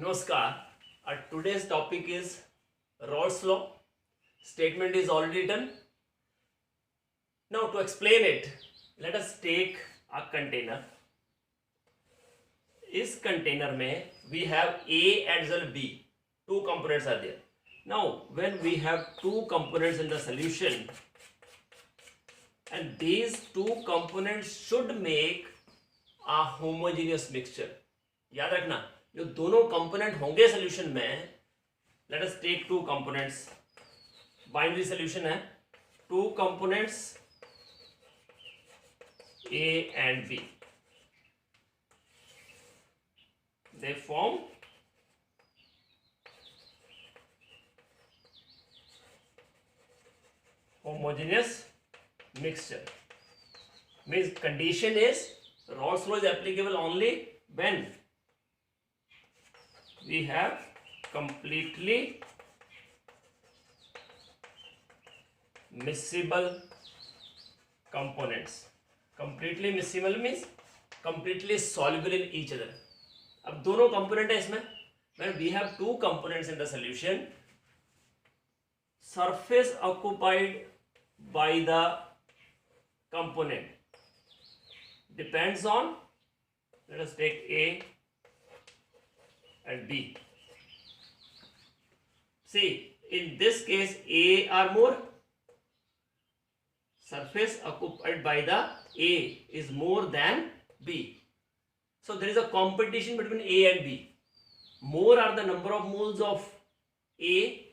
Namaskar. Today's topic is Rawls law. Statement is already done. Now to explain it, let us take a container. इस container में we have A as well B. Two components are there. Now when we have two components in the solution, and these two components should make a homogeneous mixture. याद रखना, जो दोनों component होंगे solution में, let us take two components. Binary solution है, two components A and B, they form homogeneous mixture. Means condition is Rawls law is applicable only when we have completely miscible components. Completely miscible means completely soluble in each other. अब दोनों component है इसमें. when we have two components in the solution, surface occupied by the component depends on, let us take A and B. See, in this case A are more, surface occupied by the A is more than B. So there is a competition between A and B. More are the number of moles of A,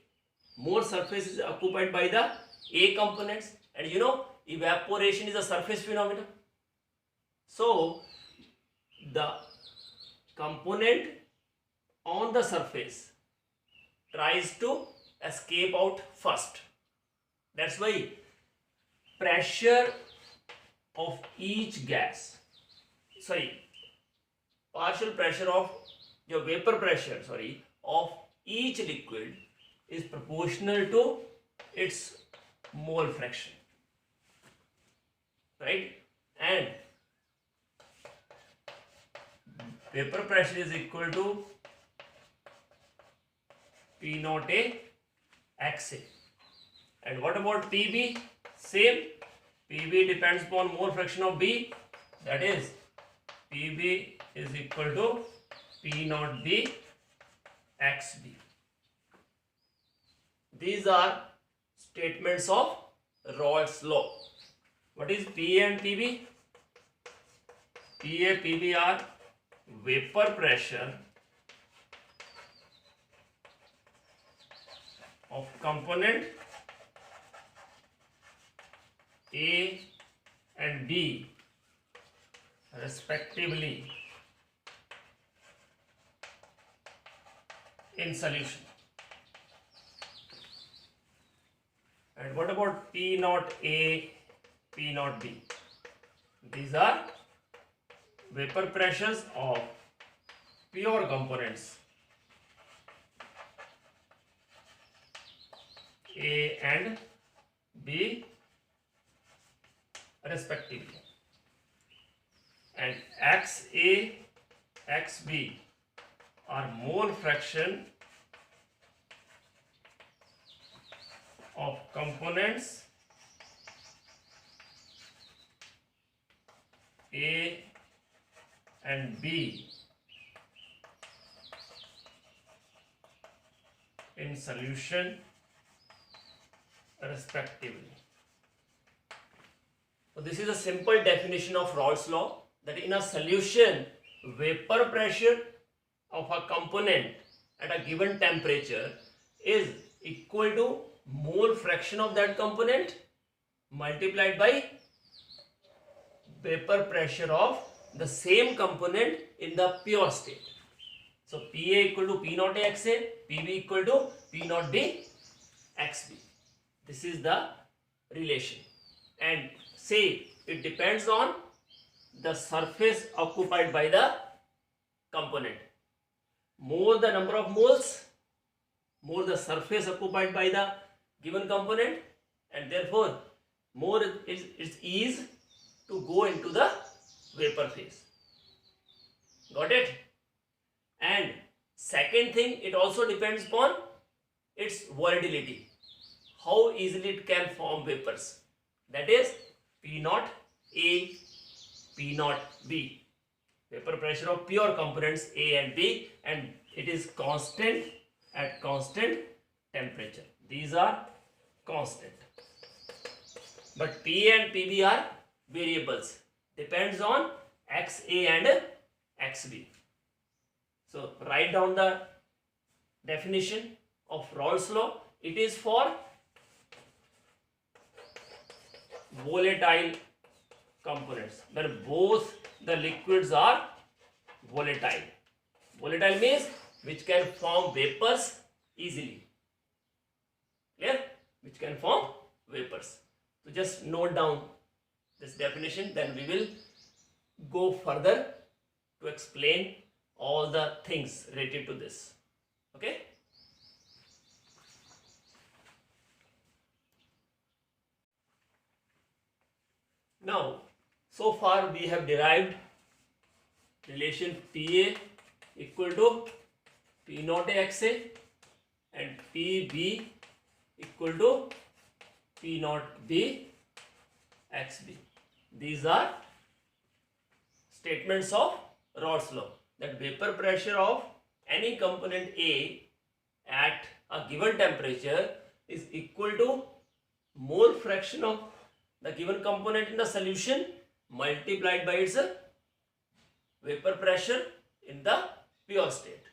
more surface is occupied by the A components, and you know evaporation is a surface phenomenon. So the component on the surface tries to escape out first. That's why pressure of each gas, partial pressure of your vapor pressure of each liquid is proportional to its mole fraction, right? And vapor pressure is equal to P naught A XA. And what about PB? Same. PB depends upon mole fraction of B, that is PB is equal to P naught B XB. These are statements of Rawls law. What is PA and PB? PA, PB are vapor pressure of component A and B respectively in solution. And what about P naught A, P naught B? These are vapor pressures of pure components A and B respectively, and XA, XB are mole fraction of components A and B in solution respectively. So this is a simple definition of Rawls law, that in a solution vapor pressure of a component at a given temperature is equal to mole fraction of that component multiplied by vapor pressure of the same component in the pure state. So PA equal to P naught A XA, PB equal to P naught B XB. This is the relation, and say it depends on the surface occupied by the component. More the number of moles, more the surface occupied by the given component, and therefore more its ease to go into the vapor phase. Got it? And Second thing, it also depends upon its volatility, how easily it can form vapors. That is P naught A, P naught B. Vapor pressure of pure components A and B, and it is constant at constant temperature. These are constant. But P and PB are variables. Depends on XA and XB. So write down the definition of Raoult's law. It is for volatile components, where both the liquids are volatile. Volatile means which can form vapors easily. Clear? Which can form vapors. So just note down this definition, then we will go further to explain all the things related to this. Okay? Now, so far we have derived relation PA equal to P naught XA and PB equal to P naught B XB. These are statements of Raoult's law, that vapor pressure of any component A at a given temperature is equal to mole fraction of the given component in the solution multiplied by its vapor pressure in the pure state.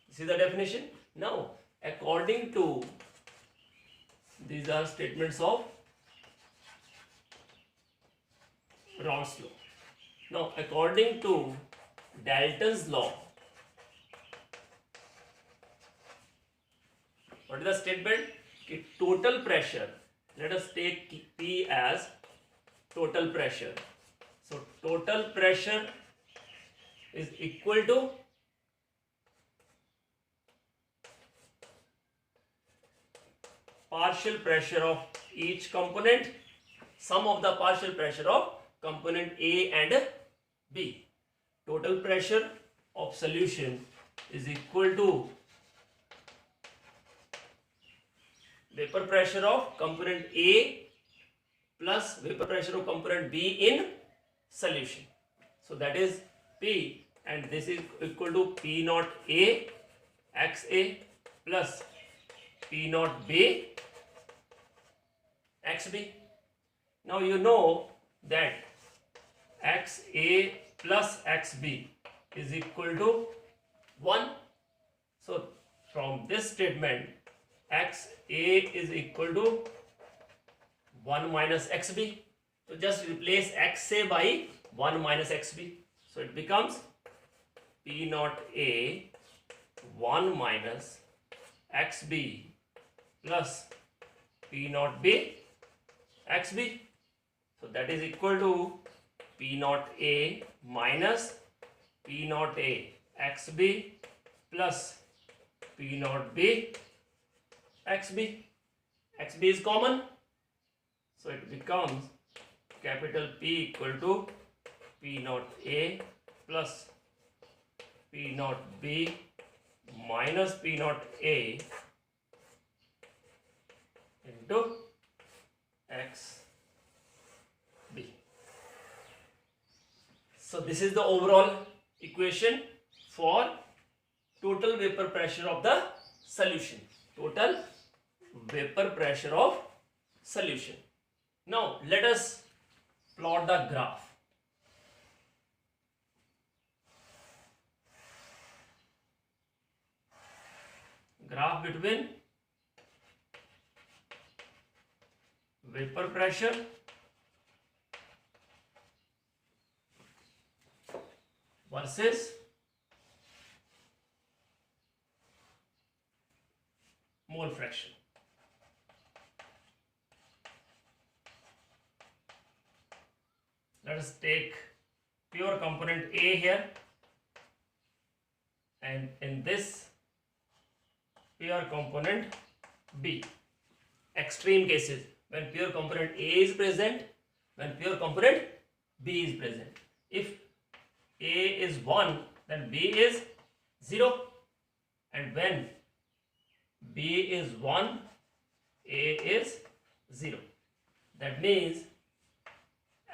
This is the definition. Now, according to, these are statements of Raoult's law. Now, according to Dalton's law, what is the statement? Total pressure, let us take P as total pressure. So total pressure is equal to partial pressure of each component, sum of the partial pressure of component A and B. Total pressure of solution is equal to vapor pressure of component A plus vapor pressure of component B in solution. So that is P, and this is equal to P naught A XA plus P naught B XB. Now you know that XA plus XB is equal to 1. So from this statement, XA is equal to 1 minus XB. So just replace XA by 1 minus XB. So it becomes P naught A 1 minus XB plus P naught B XB. So that is equal to P naught A minus P naught A XB plus P naught B XB. XB is common, so it becomes capital P equal to P naught A plus P naught B minus P naught A into XB. So this is the overall equation for total vapor pressure of the solution. Total vapor pressure of solution. Now let us plot the graph. Graph between vapor pressure versus mole fraction. Let us take pure component A here, and in this pure component B. Extreme cases, when pure component A is present, when pure component B is present. If A is 1, then B is 0. and when B is 1, A is 0. That means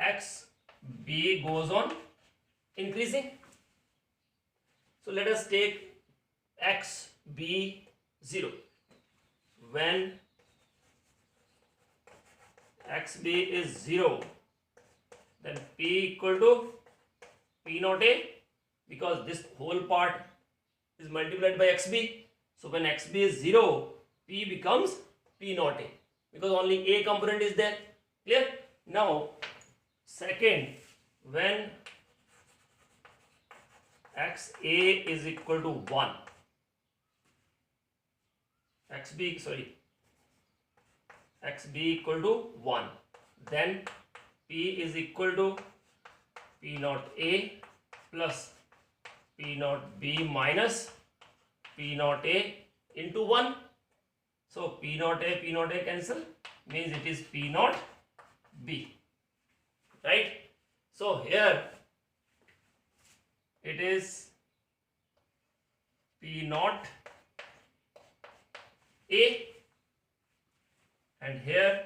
XB goes on increasing. So let us take XB 0. When XB is 0, then P equal to P naught A, because this whole part is multiplied by XB. So when XB is 0, P becomes P naught A, because only A component is there. Clear? Now, second, when XA is equal to 1, XB equal to 1, then P is equal to P naught A plus P naught B minus P naught A into 1. So P naught A cancel, means it is P naught B, right? So here it is P naught A, and here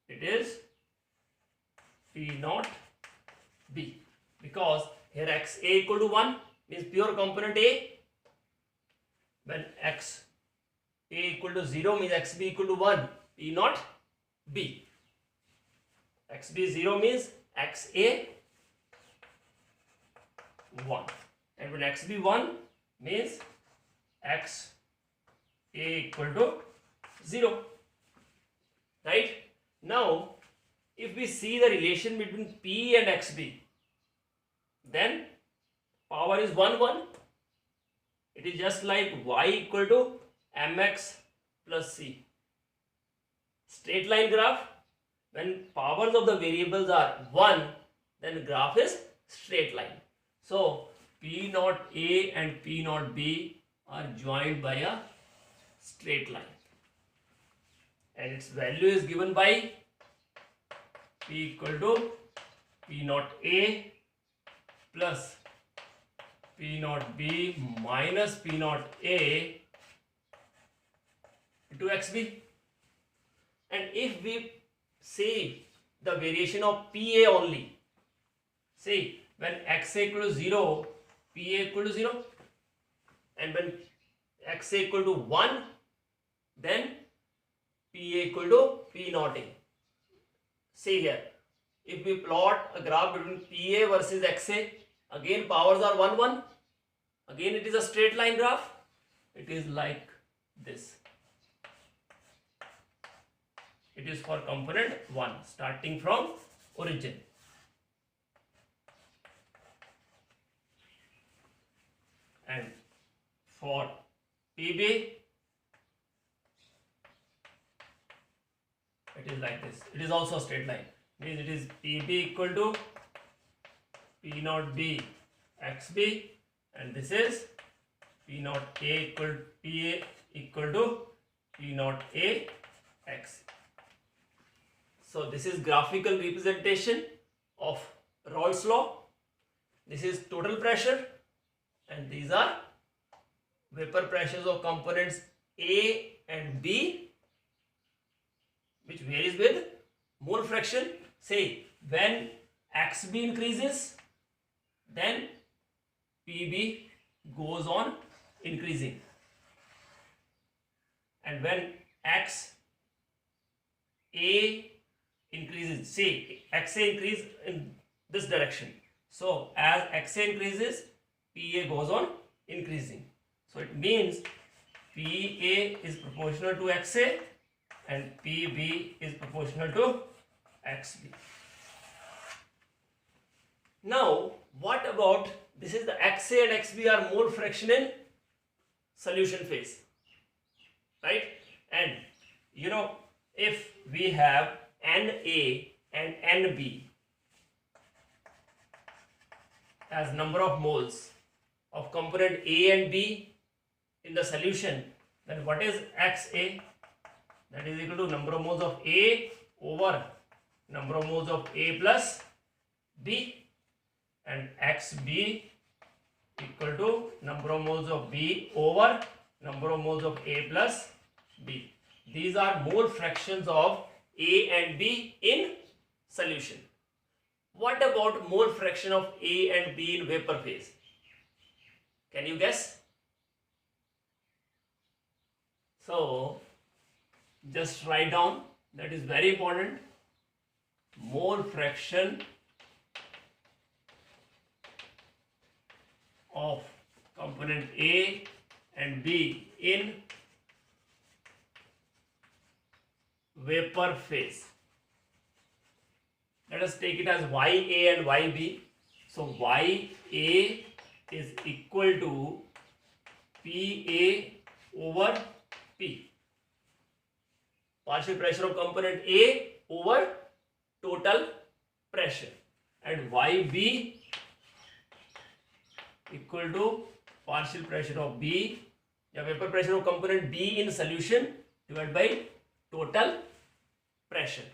it is P naught B, because here XA equal to 1 means pure component A. When XA equal to 0 means XB equal to 1, P naught B. XB 0 means XA 1, and when XB 1 means XA equal to 0. Right? Now, if we see the relation between P and XB, then power is 1, 1. It is just like y equal to mx plus c. Straight line graph, when powers of the variables are 1, then graph is straight line. So P naught A and P naught B are joined by a straight line, and its value is given by P equal to P naught A plus P naught B minus P naught A into XB. And if we see the variation of PA only, see when XA equal to 0, PA equal to 0, and when XA equal to 1, then PA equal to P naught A. See here, if we plot a graph between PA versus XA, again powers are 1, 1. Again it is a straight line graph. It is like this. It is for component 1 starting from origin. And for PB, it is like this. It is also a straight line. Means it is PB equal to P naught B XB, and this is P naught A equal to PA equal to P naught A X. So this is graphical representation of Raoult's law. This is total pressure, and these are vapor pressures of components A and B, which varies with mole fraction. Say when XB increases, then PB goes on increasing, and when XA increases, say XA increase in this direction, so as XA increases, PA goes on increasing. So it means PA is proportional to XA and PB is proportional to XB. Now what about, this is the XA and XB are mole fraction in solution phase, right? And you know, if we have NA and NB as number of moles of component A and B in the solution, then what is XA? That is equal to number of moles of A over number of moles of A plus B, and XB equal to number of moles of B over number of moles of A plus B. These are mole fractions of A and B in solution. What about mole fraction of A and B in vapor phase? Can you guess? So just write down, that is very important. Mole fraction of component A and B in vapor phase. Let us take it as YA and YB. So YA is equal to PA over P. Partial pressure of component A over total pressure. And YB equal to partial pressure of B, या vapor pressure of component B in solution divided by total pressure.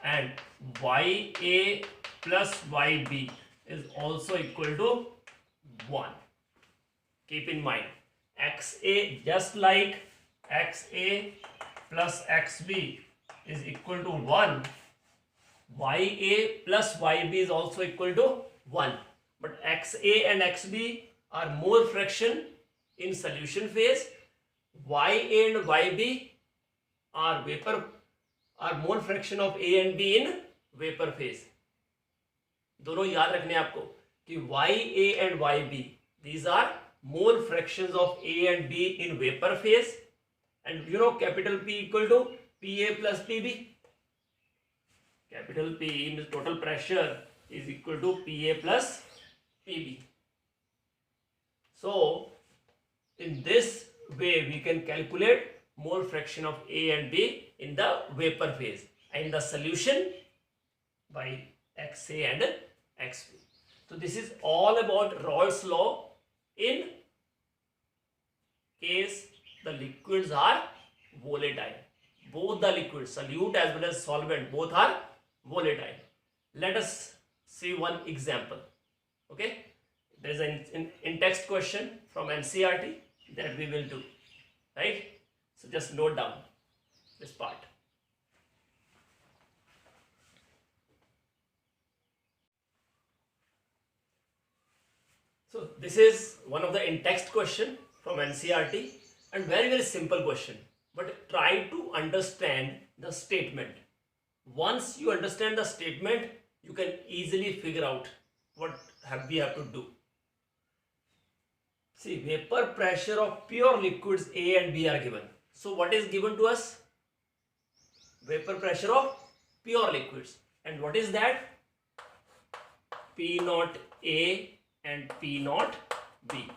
And YA plus YB is also equal to 1. Keep in mind, XA, just like XA plus XB is equal to 1, YA plus YB is also equal to 1. But XA and XB are mole fraction in solution phase. YA and YB are mole fraction of A and B in vapor phase. दोनों याद रखने आपको कि YA and YB, these are mole fractions of A and B in vapor phase, and you know capital P equal to PA plus PB. Capital P means total pressure is equal to PA plus PB. So in this way we can calculate mole fraction of A and B in the vapor phase, and the solution by XA and XB. So this is all about Raoult's law in case the liquids are volatile. Both the liquids, solute as well as solvent, both are volatile. Let us see one example. Okay, there is an in-text question from NCERT that we will do, right? So just note down this part. So this is one of the in-text question from NCERT, and very simple question, but try to understand the statement. Once you understand the statement, you can easily figure out what we have to do. See, vapor pressure of pure liquids A and B are given. So what is given to us? Vapor pressure of pure liquids. And what is that? P naught A and P naught B.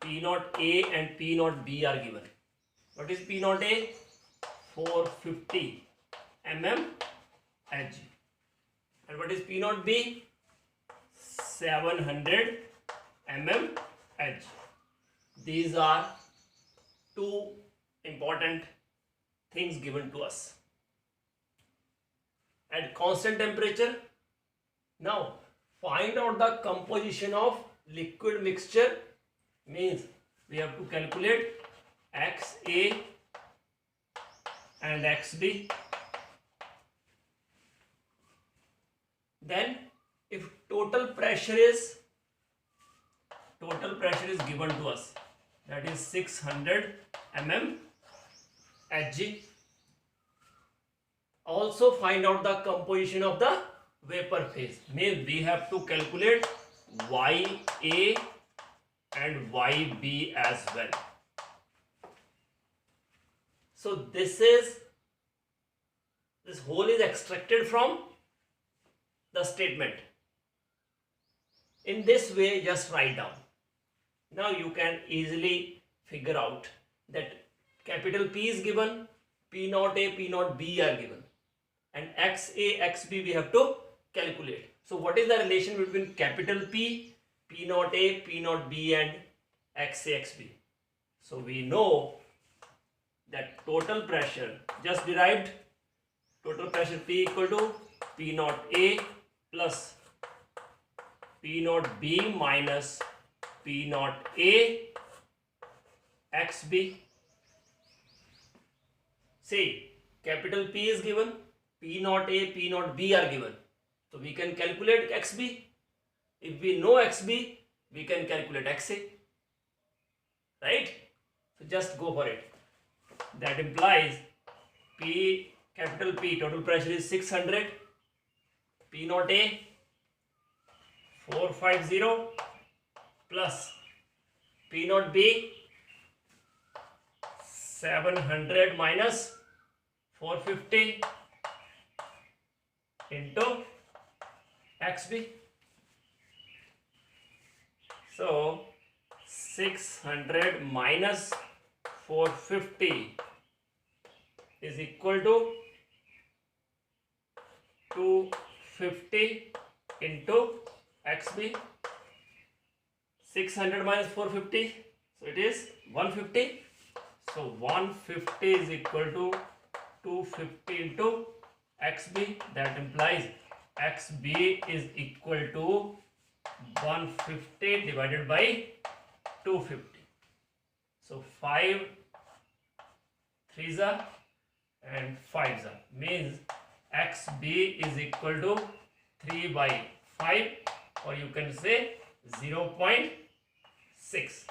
P naught A and P naught B are given. What is P naught A? 450 mm Hg. And what is P naught B? 700 mm Hg. These are two important things given to us. At constant temperature, now find out the composition of liquid mixture, means we have to calculate XA and XB. Then if total pressure is given to us, that is 600 mm Hg. Also find out the composition of the vapor phase. Means we have to calculate YA and YB as well. So this whole is extracted from the statement. In this way, just write down. Now you can easily figure out that capital P is given, P naught A, P naught B are given, and XA, XB we have to calculate. So what is the relation between capital P, P naught A, P naught B and XA, XB? So we know that total pressure, just derived, total pressure P equal to P naught A plus P naught B minus P naught A XB. See, capital P is given, P naught A, P naught B are given. So we can calculate XB. If we know XB, we can calculate XA. Right? So just go for it. That implies P, capital P, total pressure is 600. P naught A 450 plus P naught B 700 minus 450 into XB. So 600 minus 450 is equal to 250 into XB. 600 minus 450, so it is 150. So 150 is equal to 250 into XB. That implies XB is equal to 150 divided by 250. So 5 3s are and 5s are, means XB is equal to 3 by 5, or you can say 0.6.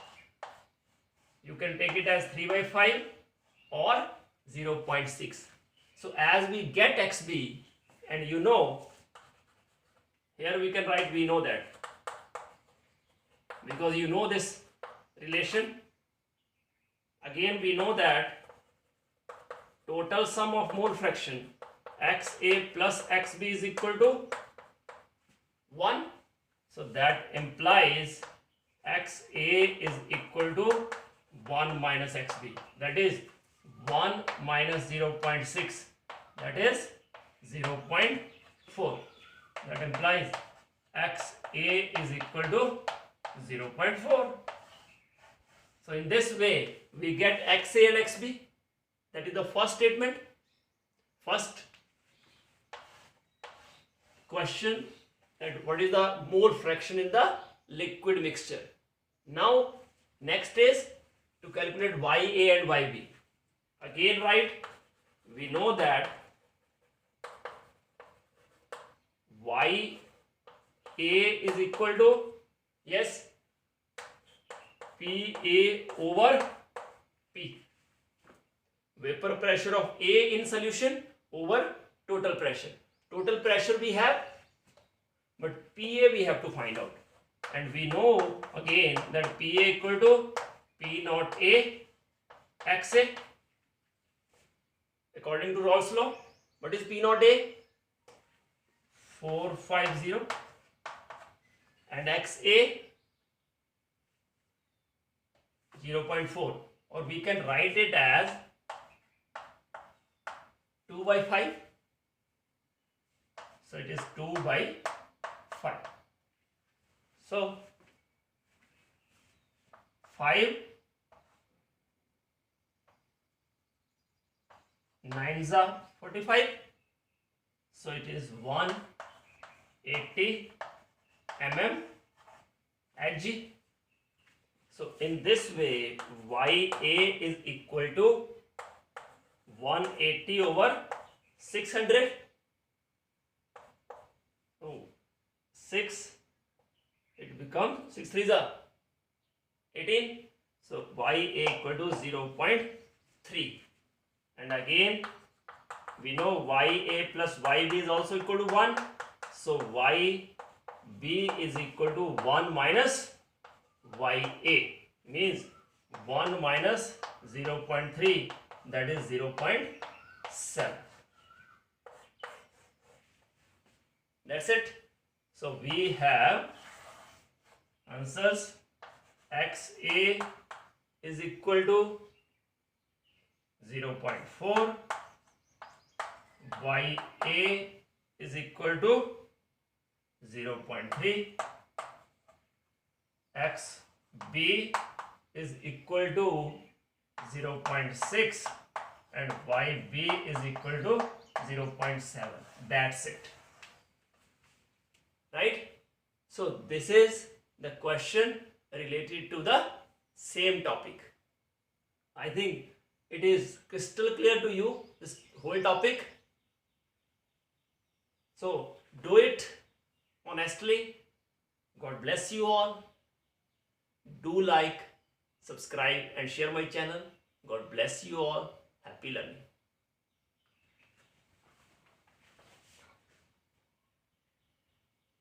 You can take it as 3 by 5 or 0.6. So as we get XB, and you know, here we can write we know that, because you know this relation. Again we know that total sum of mole fraction XA plus XB is equal to 1. So that implies XA is equal to 1 minus XB. That is 1 minus 0.6. That is 0.4. That implies XA is equal to 0.4. So in this way we get XA and XB. That is the first statement. First question, that what is the mole fraction in the liquid mixture. Now next is to calculate YA and YB. Again right, we know that YA is equal to, yes, PA over P. Vapor pressure of A in solution over total pressure. Total pressure we have, but PA we have to find out. And we know again that PA equal to P naught A XA according to Rawls law. What is P naught A? 450 and XA 0.4, or we can write it as 2 by 5. So it is 2 by 5. So 5 9s are 45. So it is 180 mm Hg. So in this way YA is equal to 180 over 600. Oh, 6, it becomes 6 3s are 18. So YA equal to 0.3. And again we know YA plus YB is also equal to 1. So YB is equal to 1 minus YA, means 1 minus 0.3, that is 0.7. That's it. So we have answers. XA is equal to 0.4, YA is equal to 0.3, XB is equal to 0.6, and YB is equal to 0.7. That's it. Right? So this is the question related to the same topic. I think it is crystal clear to you, this whole topic. So do it honestly. God bless you all. Do like, subscribe and share my channel. God bless you all. Happy learning.